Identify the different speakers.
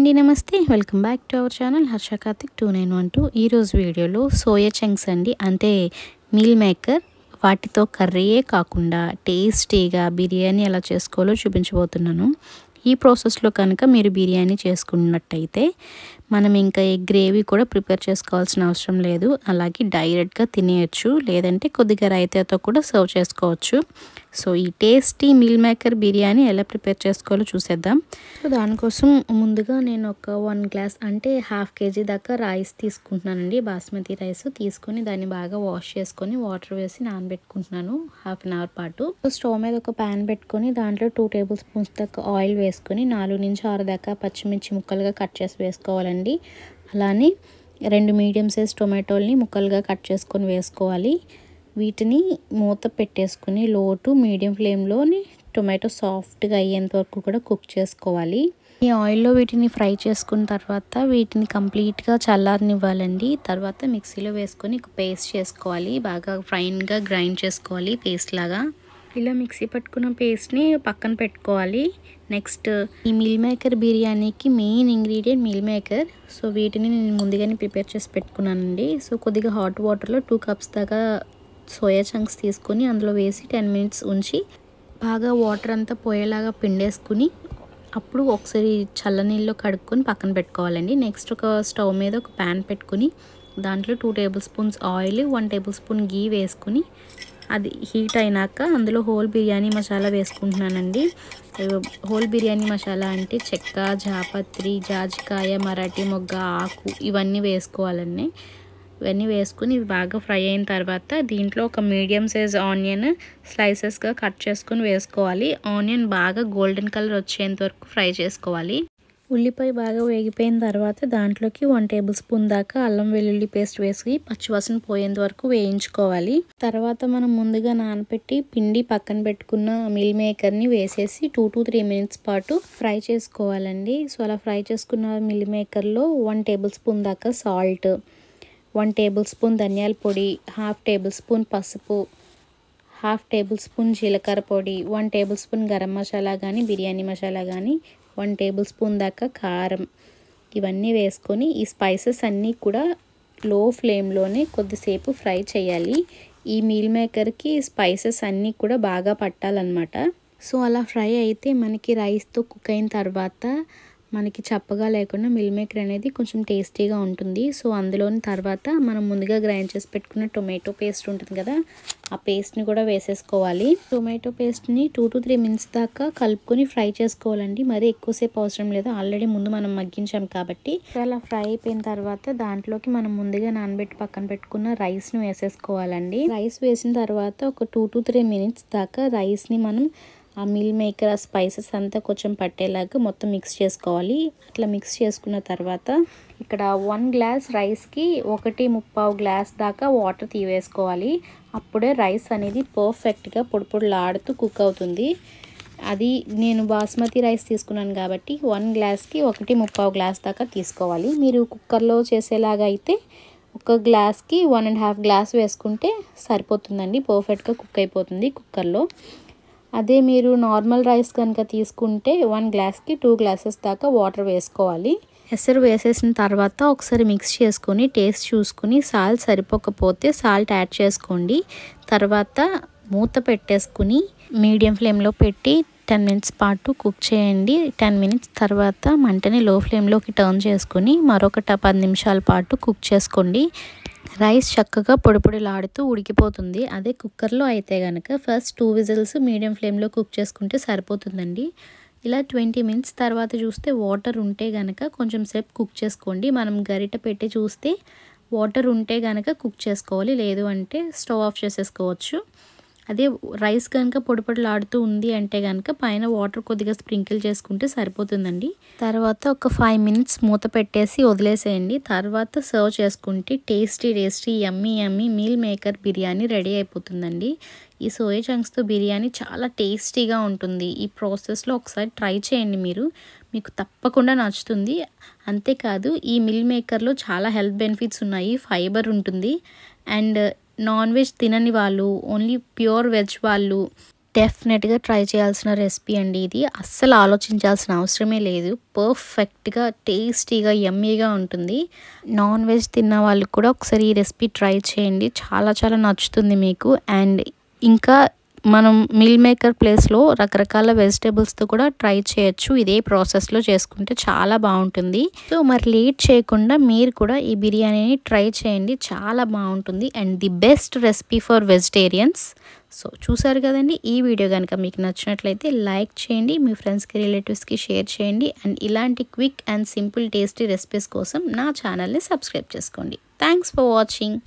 Speaker 1: అండి నమస్తే welcome back to our channel Harsha Karthik 2912 ఈ రోజు వీడియోలో సోయా చంక్స్ అండి అంటే మీల్ మేకర్ వాటితో కర్రీయే కాకుండా టేస్టీగా బిర్యానీ ఎలా చేసుకోవాలో చూపించబోతున్నాను। ఈ ప్రాసెస్లో కనుక మీరు బిర్యానీ చేసుకున్నట్టయితే మనం ఇంకా ఈ గ్రేవీ కూడా ప్రిపేర్ చేసుకోవాల్సిన అవసరం లేదు, అలాగే డైరెక్ట్గా తినేయచ్చు, లేదంటే కొద్దిగా రైతాతో కూడా సర్వ్ చేసుకోవచ్చు। సో ఈ టేస్టీ మీల్ మేకర్ బిర్యానీ ఎలా ప్రిపేర్ చేసుకోవాలో చూసేద్దాం। సో దానికోసం ముందుగా నేను ఒక 1 గ్లాస్ అంటే ½ కేజీ దాకా రైస్ తీసుకుంటున్నానండి, బాస్మతి రైస్ తీసుకొని దాన్ని బాగా వాష్ చేసుకొని వాటర్ వేసి నానబెట్టుకుంటున్నాను ½ అన్ అవర్ పాటు। స్టవ్ మీద ఒక ప్యాన్ పెట్టుకొని దాంట్లో 2 టేబుల్ స్పూన్స్ దాకా ఆయిల్ వేసుకొని 4 నుంచి 6 దాకా పచ్చిమిర్చి ముక్కలుగా కట్ చేసి వేసుకోవాలండి। అలానే 2 మీడియం సైజ్ టొమాటోల్ని ముక్కలుగా కట్ చేసుకొని వేసుకోవాలి। వీటిని మూత పెట్టేసుకుని లో టు మీడియం ఫ్లేమ్లోని టొమాటో సాఫ్ట్గా అయ్యేంత వరకు కూడా కుక్ చేసుకోవాలి। ఈ ఆయిల్లో వీటిని ఫ్రై చేసుకున్న తర్వాత వీటిని కంప్లీట్గా చల్లారనివ్వాలండి। తర్వాత మిక్సీలో వేసుకొని పేస్ట్ చేసుకోవాలి, బాగా ఫైన్గా గ్రైండ్ చేసుకోవాలి పేస్ట్ లాగా। ఇలా మిక్సీ పట్టుకున్న పేస్ట్ని పక్కన పెట్టుకోవాలి। నెక్స్ట్ ఈ మీల్ మేకర్ బిర్యానీకి main ingredient meal maker. So వీటిని నేను ముందుగానే ప్రిపేర్ చేసి పెట్టుకున్నానండి। సో కొద్దిగా హాట్ వాటర్లో 2 కప్స్ దాకా సోయా చంక్స్ తీసుకొని అందులో వేసి 10 మినిట్స్ ఉంచి బాగా వాటర్ అంతా పోయేలాగా పిండేసుకుని అప్పుడు ఒకసారి చల్లనీళ్ళలో కడుక్కొని పక్కన పెట్టుకోవాలండి। నెక్స్ట్ ఒక స్టవ్ మీద ఒక ప్యాన్ పెట్టుకుని దాంట్లో 2 tablespoons oil 1 tablespoon ghee వేసుకుని అది హీట్ అయినాక అందులో హోల్ బిర్యానీ మసాలా వేసుకుంటున్నానండి। హోల్ బిర్యానీ మసాలా అంటే చెక్క, జాపత్రి, జాజికాయ, మరాఠీ మొగ్గ, ఆకు ఇవన్నీ వేసుకోవాలండి। ఇవన్నీ వేసుకుని ఇవి బాగా ఫ్రై అయిన తర్వాత దీంట్లో ఒక మీడియం సైజ్ ఆనియన్ స్లైసెస్గా కట్ చేసుకుని వేసుకోవాలి। ఆనియన్ బాగా గోల్డెన్ కలర్ వచ్చేంత వరకు ఫ్రై చేసుకోవాలి। ఉల్లిపాయ బాగా వేగిపోయిన తర్వాత దాంట్లోకి 1 టేబుల్ స్పూన్ దాకా అల్లం వెల్లుల్లి పేస్ట్ వేసి పచ్చివాసన పోయేంత వరకు వేయించుకోవాలి। తర్వాత మనం ముందుగా నానబెట్టి పిండి పక్కన పెట్టుకున్న మీల్ మేకర్ని వేసేసి 2 to 3 మినిట్స్ పాటు ఫ్రై చేసుకోవాలండి। సో అలా ఫ్రై చేసుకున్న మీల్ మేకర్లో 1 టేబుల్ స్పూన్ దాకా సాల్ట్, 1 టేబుల్ స్పూన్ ధనియాల పొడి, ½ టేబుల్ స్పూన్ పసుపు, ½ టేబుల్ స్పూన్ జీలకర్ర పొడి, 1 టేబుల్ స్పూన్ గరం మసాలా కానీ బిర్యానీ మసాలా కానీ, 1 టేబుల్ స్పూన్ దాకా కారం, ఇవన్నీ వేసుకొని ఈ స్పైసెస్ అన్నీ కూడా లో ఫ్లేమ్లోనే కొద్దిసేపు ఫ్రై చేయాలి। ఈ మీల్ మేకర్కి స్పైసెస్ అన్నీ కూడా బాగా పట్టాలన్నమాట। సో అలా ఫ్రై అయితే మనకి రైస్తో కుక్ అయిన తర్వాత మనకి చప్పగా లేకుండా మీల్ మేకర్ అనేది కొంచెం టేస్టీగా ఉంటుంది। సో అందులోని తర్వాత మనం ముందుగా గ్రైండ్ చేసి పెట్టుకున్న టొమాటో పేస్ట్ ఉంటుంది కదా, ఆ పేస్ట్ని కూడా వేసేసుకోవాలి। టొమాటో పేస్ట్ని 2 to 3 మినిట్స్ దాకా కలుపుకొని ఫ్రై చేసుకోవాలండి, మరీ ఎక్కువసేపు అవసరం లేదు, ఆల్రెడీ ముందు మనం మగ్గించాం కాబట్టి। అలా ఫ్రై అయిపోయిన తర్వాత దాంట్లోకి మనం ముందుగా నానబెట్టి పక్కన పెట్టుకున్న రైస్ని వేసేసుకోవాలండి। రైస్ వేసిన తర్వాత ఒక 2 to 3 మినిట్స్ దాకా రైస్ని మనం ఆ మీల్ మేకర్ ఆ స్పైసెస్ అంతా కొంచెం పట్టేలాగా మొత్తం మిక్స్ చేసుకోవాలి। అట్లా మిక్స్ చేసుకున్న తర్వాత ఇక్కడ 1 గ్లాస్ రైస్కి 1.25 గ్లాస్ దాకా వాటర్ తీవేసుకోవాలి। అప్పుడే రైస్ అనేది పర్ఫెక్ట్గా పొడిలాడుతూ కుక్ అవుతుంది। అది నేను బాస్మతి రైస్ తీసుకున్నాను కాబట్టి 1 గ్లాస్కి 1.25 గ్లాస్ దాకా తీసుకోవాలి। మీరు కుక్కర్లో చేసేలాగా అయితే 1 గ్లాస్కి 1.5 గ్లాస్ వేసుకుంటే సరిపోతుందండి, పర్ఫెక్ట్గా కుక్ అయిపోతుంది కుక్కర్లో। అదే మీరు నార్మల్ రైస్ కనుక తీసుకుంటే 1 గ్లాస్కి 2 గ్లాసెస్ దాకా వాటర్ వేసుకోవాలి। ఎసరు వేసేసిన తర్వాత ఒకసారి మిక్స్ చేసుకొని టేస్ట్ చూసుకుని సాల్ట్ సరిపోకపోతే సాల్ట్ యాడ్ చేసుకోండి। తర్వాత మూత పెట్టేసుకుని మీడియం ఫ్లేమ్లో పెట్టి 10 మినిట్స్ పాటు కుక్ చేయండి। 10 మినిట్స్ తర్వాత మంటని లో ఫ్లేమ్లోకి టర్న్ చేసుకుని మరొక 10 నిమిషాల పాటు కుక్ చేసుకోండి। రైస్ చక్కగా పొడిలాడుతూ ఉడికిపోతుంది। అదే కుక్కర్లో అయితే కనుక ఫస్ట్ 2 విజిల్స్ మీడియం ఫ్లేమ్లో కుక్ చేసుకుంటే సరిపోతుందండి। ఇలా 20 మినిట్స్ తర్వాత చూస్తే వాటర్ ఉంటే కనుక కొంచెం సేపు కుక్ చేసుకోండి। మనం గరిట పెట్టి చూస్తే వాటర్ ఉంటే కనుక కుక్ చేసుకోవాలి, లేదు అంటే స్టవ్ ఆఫ్ చేసేసుకోవచ్చు। అదే రైస్ కనుక పొడిలాడుతూ ఉంది అంటే కనుక పైన వాటర్ కొద్దిగా స్ప్రింకిల్ చేసుకుంటే సరిపోతుందండి। తర్వాత ఒక 5 మినిట్స్ మూత పెట్టేసి వదిలేసేయండి। తర్వాత సర్వ్ చేసుకుంటే టేస్టీ యమ్మీ మీల్ మేకర్ బిర్యానీ రెడీ అయిపోతుందండి। ఈ సోయా చంక్స్తో బిర్యానీ చాలా టేస్టీగా ఉంటుంది। ఈ ప్రాసెస్లో ఒకసారి ట్రై చేయండి, మీకు తప్పకుండా నచ్చుతుంది। అంతేకాదు ఈ మీల్ మేకర్లో చాలా హెల్త్ బెనిఫిట్స్ ఉన్నాయి, ఫైబర్ ఉంటుంది, అండ్ నాన్ వెజ్ తినని వాళ్ళు, ఓన్లీ ప్యూర్ వెజ్ వాళ్ళు డెఫినెట్గా ట్రై చేయాల్సిన రెసిపీ అండి ఇది. అస్సలు ఆలోచించాల్సిన అవసరమే లేదు. పర్ఫెక్ట్గా టేస్టీగా యమ్మీగా ఉంటుంది. నాన్ వెజ్ తిన్న వాళ్ళు కూడా ఒకసారి ఈ రెసిపీ ట్రై చేయండి. చాలా చాలా నచ్చుతుంది మీకు. అండ్ ఇంకా మనం మీల్ మేకర్ ప్లేస్లో రకరకాల వెజిటేబుల్స్తో కూడా ట్రై చేయొచ్చు. ఇదే ప్రాసెస్లో చేసుకుంటే చాలా బాగుంటుంది. సో మరి లేట్ చేయకుండా మీరు కూడా ఈ బిర్యానీని ట్రై చేయండి. చాలా బాగుంటుంది and the best recipe for vegetarians. So చూసారు కదండి, ఈ వీడియో కనుక మీకు నచ్చినట్లయితే లైక్ చేయండి, మీ ఫ్రెండ్స్కి రిలేటివ్స్కి షేర్ చేయండి. అండ్ ఇలాంటి quick and simple tasty recipes కోసం నా ఛానల్ని సబ్స్క్రైబ్ చేసుకోండి. Thanks for watching.